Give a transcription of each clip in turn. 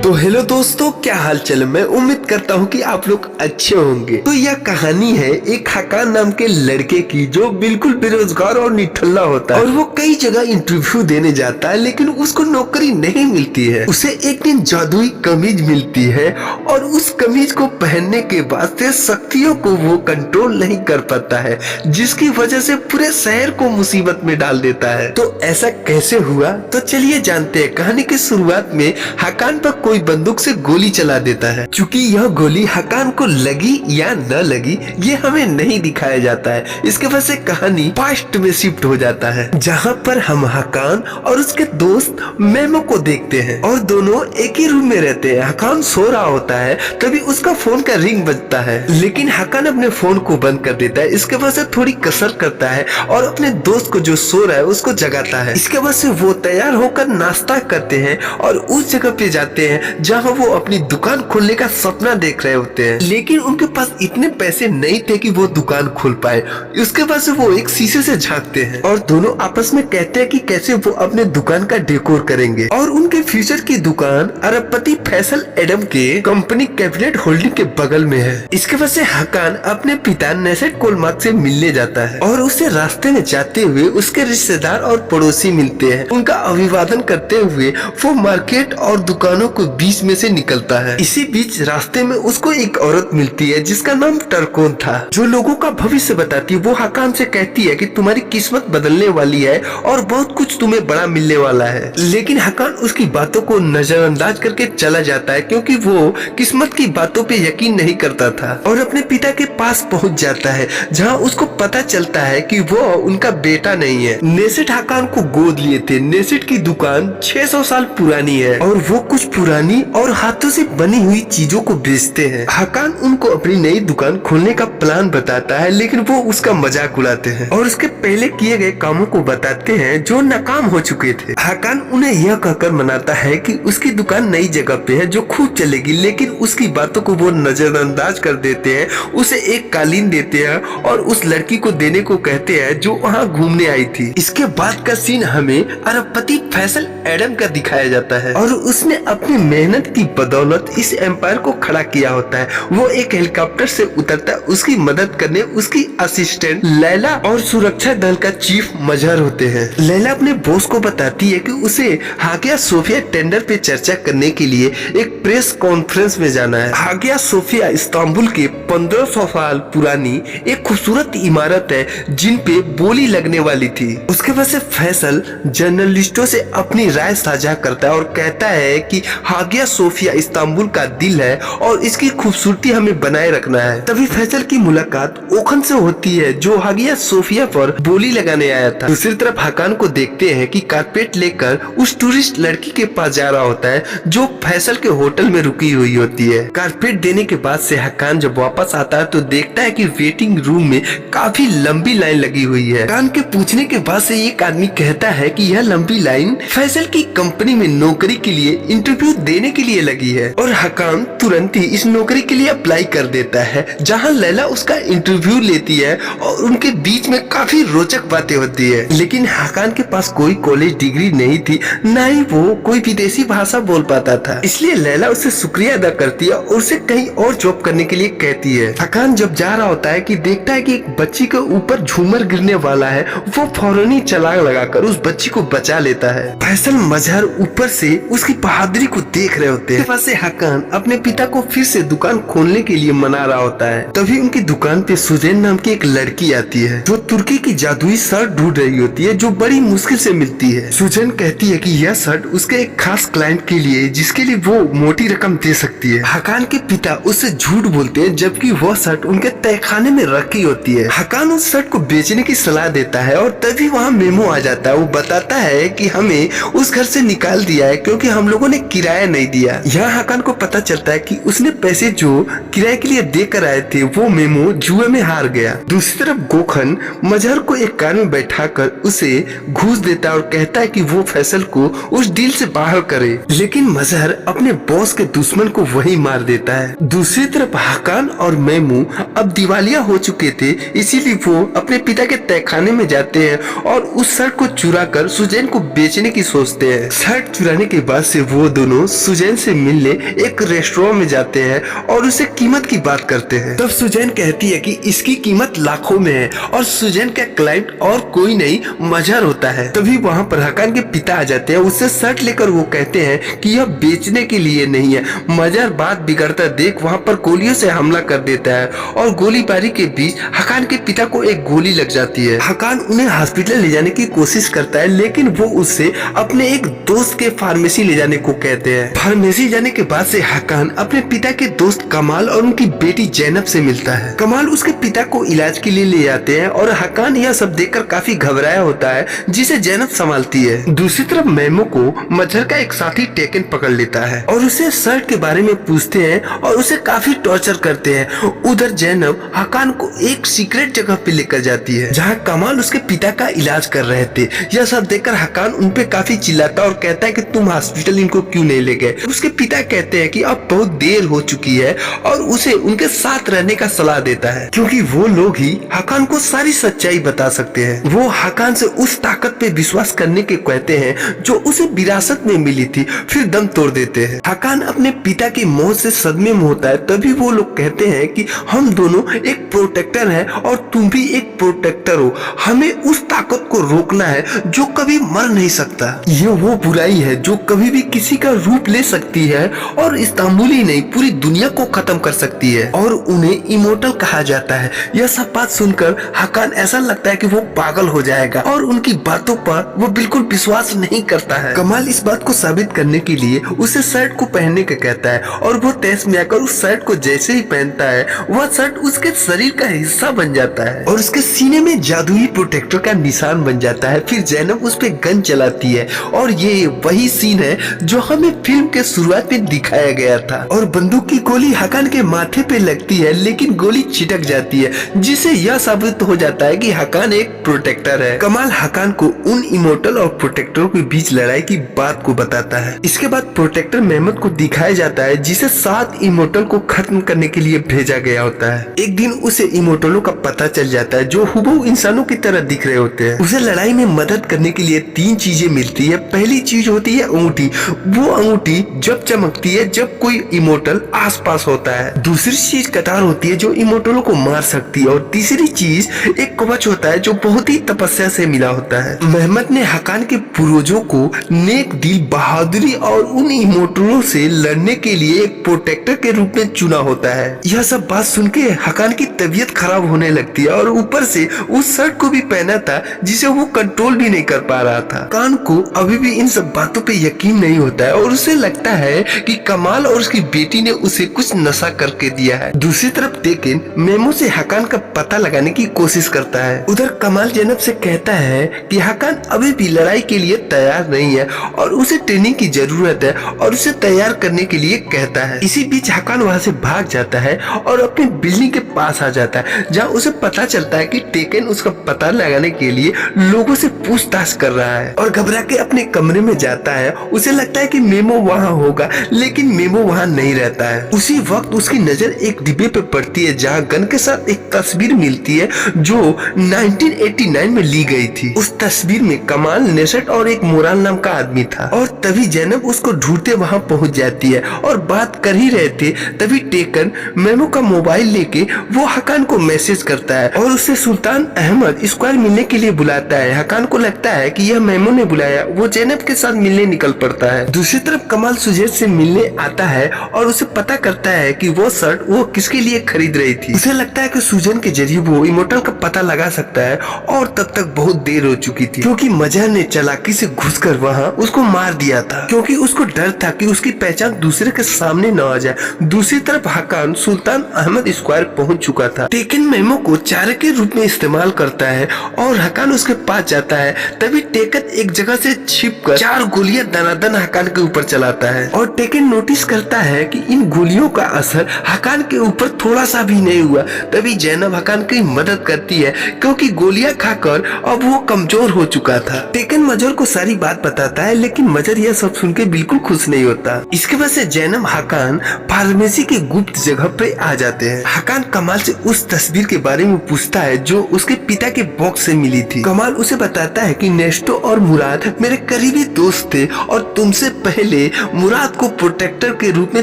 तो हेलो दोस्तों, क्या हाल चाल है। मैं उम्मीद करता हूँ कि आप लोग अच्छे होंगे। तो यह कहानी है एक हकान नाम के लड़के की, जो बिल्कुल बेरोजगार और निठल्ला होता है और वो कई जगह इंटरव्यू देने जाता है, लेकिन उसको नौकरी नहीं मिलती है। उसे एक दिन जादुई कमीज मिलती है और उस कमीज को पहनने के बाद से शक्तियों को वो कंट्रोल नहीं कर पाता है, जिसकी वजह से पूरे शहर को मुसीबत में डाल देता है। तो ऐसा कैसे हुआ, तो चलिए जानते हैं। कहानी की शुरुआत में हकान पर कोई बंदूक से गोली चला देता है। चूंकि यह गोली हकान को लगी या न लगी ये हमें नहीं दिखाया जाता है। इसके वजह से कहानी पास्ट में शिफ्ट हो जाता है, जहाँ पर हम हकान और उसके दोस्त मेमो को देखते हैं और दोनों एक ही रूम में रहते हैं। हकान सो रहा होता है, तभी उसका फोन का रिंग बजता है, लेकिन हकान अपने फोन को बंद कर देता है। इसके वजह से थोड़ी कसरत करता है और अपने दोस्त को जो सो रहा है उसको जगाता है। इसके वजह से वो तैयार होकर नाश्ता करते हैं और उस जगह पे जाते हैं जहाँ वो अपनी दुकान खोलने का सपना देख रहे होते हैं, लेकिन उनके पास इतने पैसे नहीं थे कि वो दुकान खोल पाए। उसके बाद से वो एक शीशे से झांकते हैं और दोनों आपस में कहते हैं कि कैसे वो अपने दुकान का डेकोर करेंगे। और उनके फ्यूचर की दुकान अरबपति फैसल एडम के कंपनी कैबिनेट होल्डिंग के बगल में है। इसके वजह से हकान अपने पिता नेसेट कोलमार्क से मिलने जाता है और उसे रास्ते में जाते हुए उसके रिश्तेदार और पड़ोसी मिलते हैं। उनका अभिवादन करते हुए वो मार्केट और दुकानों को बीच में से निकलता है। इसी बीच रास्ते में उसको एक औरत मिलती है जिसका नाम टरकोन था, जो लोगों का भविष्य बताती है। वो हकान से कहती है कि तुम्हारी किस्मत बदलने वाली है और बहुत कुछ तुम्हें बड़ा मिलने वाला है, लेकिन हकान उसकी बातों को नजरअंदाज करके चला जाता है, क्योंकि वो किस्मत की बातों पे यकीन नहीं करता था और अपने पिता के पास पहुंच जाता है, जहां उसको पता चलता है कि वो उनका बेटा नहीं है। नेसेट हकान को गोद लिए थे। नेसेट की दुकान 600 साल पुरानी है और वो कुछ पुरानी और हाथों से बनी हुई चीजों को बेचते हैं। हकान उनको अपनी नई दुकान खोलने का प्लान बताता है, लेकिन वो उसका मजाक उड़ाते हैं और उसके पहले किए गए कामों को बताते हैं जो नाकाम हो चुके थे। हकान उन्हें यह कहकर मनाता है कि उसकी दुकान नई जगह पे है जो खूब चलेगी, लेकिन उसकी बातों को वो नजरअंदाज कर देते हैं। उसे एक कालीन देते हैं और उस लड़की को देने को कहते हैं जो वहाँ घूमने आई थी। इसके बाद का सीन हमें अरबपति फैसल एडम का दिखाया जाता है और उसने अपनी मेहनत की बदौलत इस एम्पायर को खड़ा किया होता है। वो एक हेलीकॉप्टर से उतरता है, उसकी मदद करने उसकी असिस्टेंट लैला और सुरक्षा दल का चीफ मजहर होते हैं। लैला अपने बॉस को बताती है कि उसे हागिया सोफिया टेंडर पे चर्चा करने के लिए एक प्रेस कॉन्फ्रेंस में जाना है। हागिया सोफिया इस्तांबुल के 1500 साल पुरानी एक खूबसूरत इमारत है जिन पे बोली लगने वाली थी। उसके बाद से फैसल जर्नलिस्टों से अपनी राय साझा करता है और कहता है कि हागिया सोफिया इस्तांबुल का दिल है और इसकी खूबसूरती हमें बनाए रखना है। तभी फैसल की मुलाकात ओखन से होती है, जो हागिया सोफिया पर बोली लगाने आया था। दूसरी तरफ हकान को देखते हैं कि कारपेट लेकर उस टूरिस्ट लड़की के पास जा रहा होता है जो फैसल के होटल में रुकी हुई होती है। कारपेट देने के बाद से हकान जब वापस आता है तो देखता है कि वेटिंग रूम में काफी लंबी लाइन लगी हुई है। हकान के पूछने के बाद से एक आदमी कहता है कि यह लंबी लाइन फैसल की कंपनी में नौकरी के लिए इंटरव्यू देने के लिए लगी है और हकान तुरंत ही इस नौकरी के लिए अप्लाई कर देता है, जहां लैला उसका इंटरव्यू लेती है और उनके बीच में काफी रोचक बातें होती है। लेकिन हकान के पास कोई कॉलेज डिग्री नहीं थी, न ही वो कोई विदेशी भाषा बोल पाता था, इसलिए लैला उससे शुक्रिया अदा करती है और उसे कहीं और जॉब करने के लिए कहती है। हकान जब जा रहा होता है कि देखता है कि एक बच्ची के ऊपर झूमर गिरने वाला है, वो फौरन ही छलांग लगाकर उस बच्ची को बचा लेता है। फैसल मजहर ऊपर से उसकी बहादुरी को देख रहे होते हैं। वहाँ से हकान अपने पिता को फिर से दुकान खोलने के लिए मना रहा होता है। तभी उनकी दुकान पे सुजैन नाम की एक लड़की आती है जो तुर्की की जादुई शर्ट ढूंढ रही होती है, जो बड़ी मुश्किल से मिलती है। सुजैन कहती है कि यह शर्ट उसके एक खास क्लाइंट के लिए, जिसके लिए वो मोटी रकम दे सकती है। हकान के पिता उससे झूठ बोलते हैं, जबकि वह शर्ट उनके तहखाने में रखी होती है। हकान उस शर्ट को बेचने की सलाह देता है और तभी वहाँ मेमो आ जाता है। वो बताता है कि हमें उस घर से निकाल दिया है क्योंकि हम लोगों ने किराया नहीं दिया। यहाँ हकान को पता चलता है कि उसने पैसे जो किराए के लिए देकर आए थे वो मेमो जुए में हार गया। दूसरी तरफ गोखन मजहर को एक कार में बैठाकर उसे घूस देता है और कहता है कि वो फैसल को उस डील से बाहर करे, लेकिन मजहर अपने बॉस के दुश्मन को वही मार देता है। दूसरी तरफ हकान और मेमू अब दिवालिया हो चुके थे, इसीलिए वो अपने पिता के तहखाने में जाते हैं और उस शर्ट को चुरा कर सुजैन को बेचने की सोचते हैं। शर्ट चुराने के बाद से वो दोनों सुजैन से मिलने एक रेस्टोरेंट में जाते हैं और उसे कीमत की बात करते हैं। तब सुजैन कहती है कि इसकी कीमत लाखों में है और सुजैन का क्लाइंट और कोई नहीं मजहर होता है। तभी वहाँ पर हकान के पिता आ जाते हैं, उससे शर्ट लेकर वो कहते हैं कि यह बेचने के लिए नहीं है। मजहर बात बिगड़ता देख वहाँ पर गोलियों से हमला कर देता है और गोलीबारी के बीच हकान के पिता को एक गोली लग जाती है। हकान उन्हें हॉस्पिटल ले जाने की कोशिश करता है, लेकिन वो उससे अपने एक दोस्त के फार्मेसी ले जाने को कहते हैं। फार्मेसी जाने के बाद से हकान अपने पिता के दोस्त कमाल और उनकी बेटी जैनब से मिलता है। कमाल उसके पिता को इलाज के लिए ले जाते हैं और हकान यह सब देखकर काफी घबराया होता है, जिसे जैनब संभालती है। दूसरी तरफ मेमो को मजहर का एक साथी टेकन पकड़ लेता है और उसे शर्ट के बारे में पूछते हैं और उसे काफी टॉर्चर करते हैं। उधर जैनब हकान को एक सीक्रेट जगह पे लेकर जाती है, जहाँ कमाल उसके पिता का इलाज कर रहे थे। यह सब देखकर हकान उन पे काफी चिल्लाता और कहता है कि तुम हॉस्पिटल इनको क्यों नहीं ले गए। उसके पिता कहते हैं कि अब बहुत देर हो चुकी है और उसे उनके साथ रहने का सलाह देता है, क्योंकि वो लोग ही हकान को सारी सच्चाई बता सकते हैं। वो हकान से उस ताकत पे विश्वास करने के कहते हैं जो उसे विरासत में मिली थी, फिर दम तोड़ देते हैं। हकान अपने पिता की मौत से सदमे में होता है। तभी वो लोग कहते हैं कि हम दोनों एक प्रोटेक्टर हैं और तुम भी एक प्रोटेक्टर हो। हमें उस ताकत को रोकना है जो कभी मर नहीं सकता। ये वो बुराई है जो कभी भी किसी का रूप ले सकती है और इस्तांबुल ही नहीं पूरी दुनिया को खत्म कर सकती है, और उन्हें इमोर्टल कहा जाता है। यह सब बात सुनकर हकान ऐसा लगता है कि वो पागल हो जाएगा और उनकी बातों पर वो बिल्कुल विश्वास नहीं करता है। कमाल इस बात को साबित करने के लिए उसे शर्ट को पहनने का कहता है और वो तेज में आकर उस शर्ट को जैसे ही पहनता है वह शर्ट उसके शरीर का हिस्सा बन जाता है और उसके सीने में जादुई प्रोटेक्टर का निशान बन जाता है। फिर जैनब उस पे गन चलाती है और ये वही सीन है जो हमें फिल्म के शुरुआत में दिखाया गया था, और बंदूक की गोली हकान के माथे पे लगती है लेकिन गोली छिटक जाती है, जिससे यह साबित हो जाता है कि हकान एक प्रोटेक्टर है। कमाल हकान को उन इमोर्टल और प्रोटेक्टरों के बीच लड़ाई की बात को बताता है। इसके बाद प्रोटेक्टर मेहमद को दिखाया जाता है, जिसे 7 इमोर्टल को खत्म करने के लिए भेजा गया होता है। एक दिन उसे इमोर्टलों का पता चल जाता है जो हुबहू इंसानों की तरह दिख रहे होते हैं। उसे लड़ाई में मदद करने के लिए 3 चीजें मिलती है। पहली चीज होती है अंगूठी। वो अंगूठी जब चमकती है जब कोई इमोर्टल आसपास होता है। दूसरी चीज कतार होती है जो इमोर्टलों को मार सकती है, और तीसरी चीज एक कवच होता है जो बहुत ही तपस्या से मिला होता है। मेहमद ने हकान के पूर्वजों को नेक दिल, बहादुरी और उन इमोर्टलों से लड़ने के लिए एक प्रोटेक्टर के रूप में चुना होता है। यह सब बात सुन के हकान की तबीयत खराब होने लगती है और ऊपर से उस शर्ट को भी पहना था जिसे वो कंट्रोल भी नहीं कर पा रहा था। कान को अभी भी इन सब बातों पे यकीन नहीं होता है और उसे लगता है कि कमाल और उसकी बेटी ने उसे कुछ नशा करके दिया है। दूसरी तरफ टेकन मेमो से हकान का पता लगाने की कोशिश करता है। उधर कमाल जैनब से कहता है कि हकान अभी भी लड़ाई के लिए तैयार नहीं है और उसे ट्रेनिंग की जरूरत है और उसे तैयार करने के लिए कहता है। इसी बीच हकान वहाँ से भाग जाता है और अपनी बिल्डिंग के पास आ जाता है, जहाँ उसे पता चलता है कि टेकन उसका पता लगाने के लिए लोगों से पूछताछ कर रहा है और घबरा के अपने कमरे में जाता है। उसे लगता है कि मेमो वहाँ होगा, लेकिन मेमो वहाँ नहीं रहता है। उसी वक्त उसकी नजर एक डिब्बे पे पड़ती है जहाँ गन के साथ एक तस्वीर मिलती है जो 1989 में ली गई थी। उस तस्वीर में कमाल, नेशट और एक मोराल नाम का आदमी था, और तभी जैनब उसको ढूंढते वहाँ पहुँच जाती है और बात कर ही रहे थे तभी टेकन मेमो का मोबाइल लेके वो हकान को मैसेज करता है और उसे सुल्तान अहमद स्क्वायर मिलने के लिए बुलाता है। हकान को लगता है कि यह मेमो ने बुलाया, वो जैनब के साथ मिलने निकल पड़ता है। दूसरी तरफ कमाल सुजैन से मिलने आता है और उसे पता करता है कि वो शर्ट वो किसके लिए खरीद रही थी। उसे लगता है कि सुजैन के जरिए वो इमोर्टल का पता लगा सकता है, और तब तक बहुत देर हो चुकी थी क्योंकि मजहर ने चालाकी से घुसकर वहाँ उसको मार दिया था, क्योंकि उसको डर था कि उसकी पहचान दूसरे के सामने न आ जाए। दूसरी तरफ हकान सुल्तान अहमद स्क्वायर पहुंच चुका था। टेकन मेमो को चारे के रूप में इस्तेमाल करता है और हकान उसके पास जाता है। तभी टेकन एक जगह से छिपकर 4 गोलियां दनादन हकान के ऊपर चलाता है और टेकन नोटिस करता है कि इन गोलियों का असर हकान के ऊपर थोड़ा सा भी नहीं हुआ। तभी जैनब हकान की मदद करती है क्योंकि गोलियां खाकर अब वो कमजोर हो चुका था। टेकन मजहर को सारी बात बताता है, लेकिन मजहर यह सब सुन के बिल्कुल खुश नहीं होता। इसके बाद से जैनब हकान फार्मेसी के गुप्त जगह पे आ जाते हैं। हकान कमाल से उस तस्वीर के बारे में पूछता है जो उसके पिता के बॉक्स से मिली थी। कमाल उसे बताता है कि नेस्टो और मुराद मेरे करीबी दोस्त थे और तुमसे पहले मुराद को प्रोटेक्टर के रूप में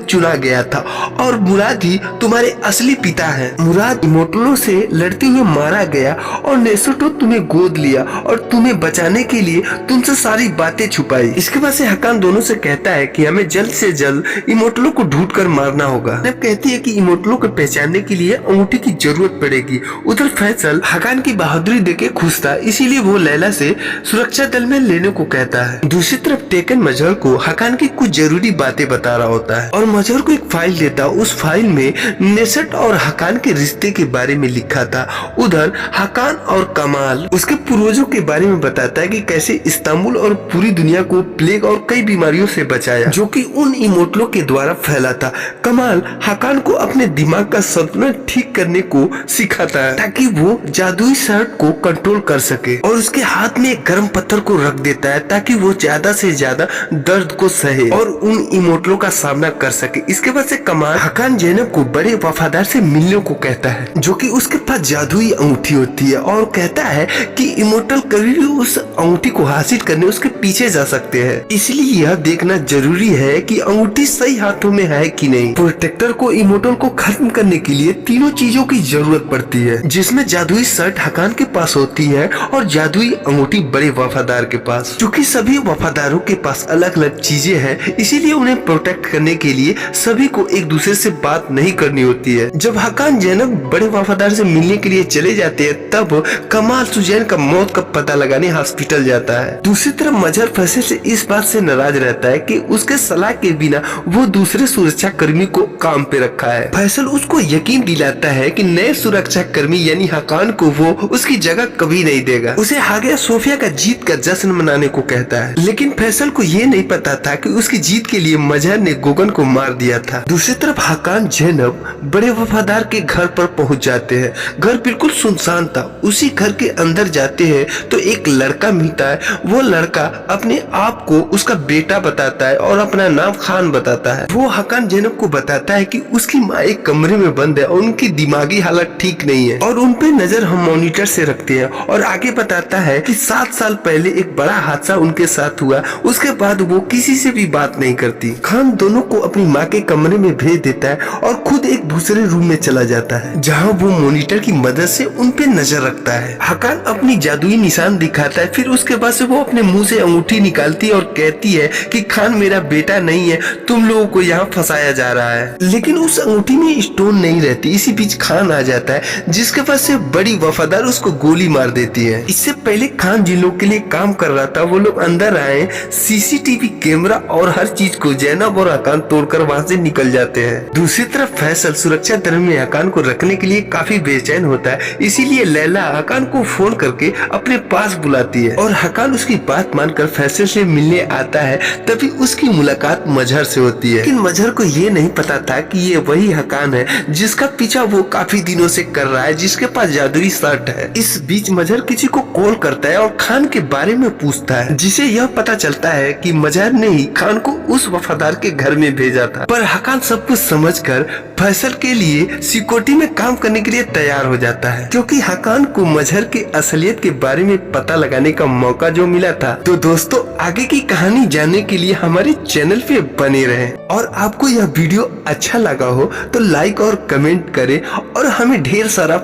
चुना गया था और मुराद ही तुम्हारे असली पिता हैं। मुराद इमोर्टलों से लड़ते हुए मारा गया और नेस्टो तुम्हें गोद लिया और तुम्हें बचाने के लिए तुमसे सारी बातें छुपाई। इसके बाद से हकान दोनों से कहता है कि हमें जल्द से जल्द इमोर्टलों को ढूंढकर मारना होगा। जब कहती है कि इमोर्टलों को पहचानने के लिए अंगूठी की जरूरत पड़ेगी। उधर फैसल हकान की बहादुरी देखे खुश था, इसीलिए वो लैला से सुरक्षा दल में लेने को कहता है। दूसरी तरफ टेकन मजहर को हकान की कुछ जरूरी बातें बता रहा होता है और मजहर को एक फाइल देता। उस फाइल में नेसट और हकान के रिश्ते के बारे में लिखा था। उधर हकान और कमाल उसके पूर्वजों के बारे में बताता है कि कैसे इस्तांबुल और पूरी दुनिया को प्लेग और कई बीमारियों से बचाया जो कि उन इमोर्टलों के द्वारा फैला था। कमाल हकान को अपने दिमाग का संतुलन ठीक करने को सिखाता है ताकि वो जादुई शर्ट को कंट्रोल कर सके और उसके हाथ में एक गर्म पत्थर को रख देता है ताकि वो ज्यादा से ज्यादा दर्द को सहे और उन इमोर्टलों का सामना कर सके। इसके बाद से कमाल हकान ज़ैनब को बड़े वफादार से मिलने को कहता है जो कि उसके पास जादुई अंगूठी होती है और कहता है कि इमोर्टल कभी भी उस अंगूठी को हासिल करने उसके पीछे जा सकते हैं, इसलिए यह देखना जरूरी है कि अंगूठी सही हाथों में है कि नहीं। प्रोटेक्टर को इमोर्टल को खत्म करने के लिए तीनों चीजों की जरूरत पड़ती है जिसमें जादुई शर्ट हकान के पास होती है और जादुई अंगूठी बड़े वफादार के पास। क्योंकि सभी वफादारों के पास अलग अलग चीजें हैं, इसीलिए उन्हें प्रोटेक्ट करने के लिए सभी को एक दूसरे से बात नहीं करनी होती है। जब हकान ज़ैनब बड़े वफादार से मिलने के लिए चले जाते हैं तब कमाल सुजैन का मौत का पता लगाने हॉस्पिटल जाता है। दूसरी तरफ मजहर फैसल से इस बात से नाराज रहता है कि उसके सलाह के बिना वो दूसरे सुरक्षा कर्मी को काम पे रखा है। फैसल उसको यकीन दिलाता है कि नए सुरक्षा कर्मी यानी हकान को वो उसकी जगह कभी नहीं देगा। उसे हागिया सोफिया का जीत का जश्न मनाने को कहता है, लेकिन फैसल को ये नहीं पता था कि उसकी जीत के लिए मजहर ने गोगन को मार दिया था। दूसरी तरफ हकान ज़ैनब बड़े वफादार के घर पर पहुंच जाते हैं। घर बिल्कुल सुनसान था। उसी घर के अंदर जाते हैं तो एक लड़का मिलता है। वो लड़का अपने आप को उसका बेटा बताता है और अपना नाम खान बताता है। वो हकान ज़ैनब को बताता है कि उसकी माँ एक कमरे में बंद है और उनकी दिमागी हालत ठीक नहीं है और उन पे नजर हम मॉनिटर से रखते हैं। और आगे बताता है कि 7 साल पहले एक बड़ा हादसा उनके साथ हुआ, उसके बाद वो किसी से भी बात नहीं करती। खान दोनों को अपनी माँ के कमरे में भेज देता है और खुद एक दूसरे रूम में चला जाता है जहाँ वो मॉनिटर की मदद से उन पे नजर रखता है। हकान अपनी जादुई निशान दिखाता है। फिर उसके बाद से वो अपने मुंह से अंगूठी निकालती है और कहती है कि खान मेरा बेटा नहीं है, तुम लोगों को यहाँ फंसाया जा रहा है। लेकिन उस अंगूठी में स्टोन नहीं रहती। इसी बीच खान आ जाता है जिसके पास से बड़ी वफादार उसको गोली मार देती है। इससे पहले खान जिन लोग के लिए काम कर रहा था वो लोग अंदर आए, सीसीटीवी कैमरा और हर चीज को ज़ैनब और हकान तोड़कर वहाँ से निकल जाते हैं। दूसरी तरफ फैसल सुरक्षा दल में हकान को रखने के लिए काफी बेचैन होता है, इसीलिए लैला हकान को फोन करके अपने पास बुलाती है और हकान उसकी बात मानकर फैसल से मिलने आता है। तभी उसकी मुलाकात मजहर से होती है, लेकिन मजहर को ये नहीं पता था कि ये वही हकान है जिसका पीछा वो काफी दिनों से कर रहा है, जिसके पास जादुई शर्ट है। इस बीच मजहर किसी को कॉल करता है और खान के बारे में पूछता है, जिसे यह पता चलता है कि मजहर ने ही खान को उस वफादार के घर में भेजा था। पर हकान सब कुछ समझकर फैसल के लिए सिक्योरिटी में काम करने के लिए तैयार हो जाता है, क्योंकि हकान को मजहर के असलियत के बारे में पता लगाने का मौका जो मिला था। तो दोस्तों, आगे की कहानी जानने के लिए हमारे चैनल पे बने रहें और आपको यह वीडियो अच्छा लगा हो तो लाइक और कमेंट करें और हमें ढेर सारा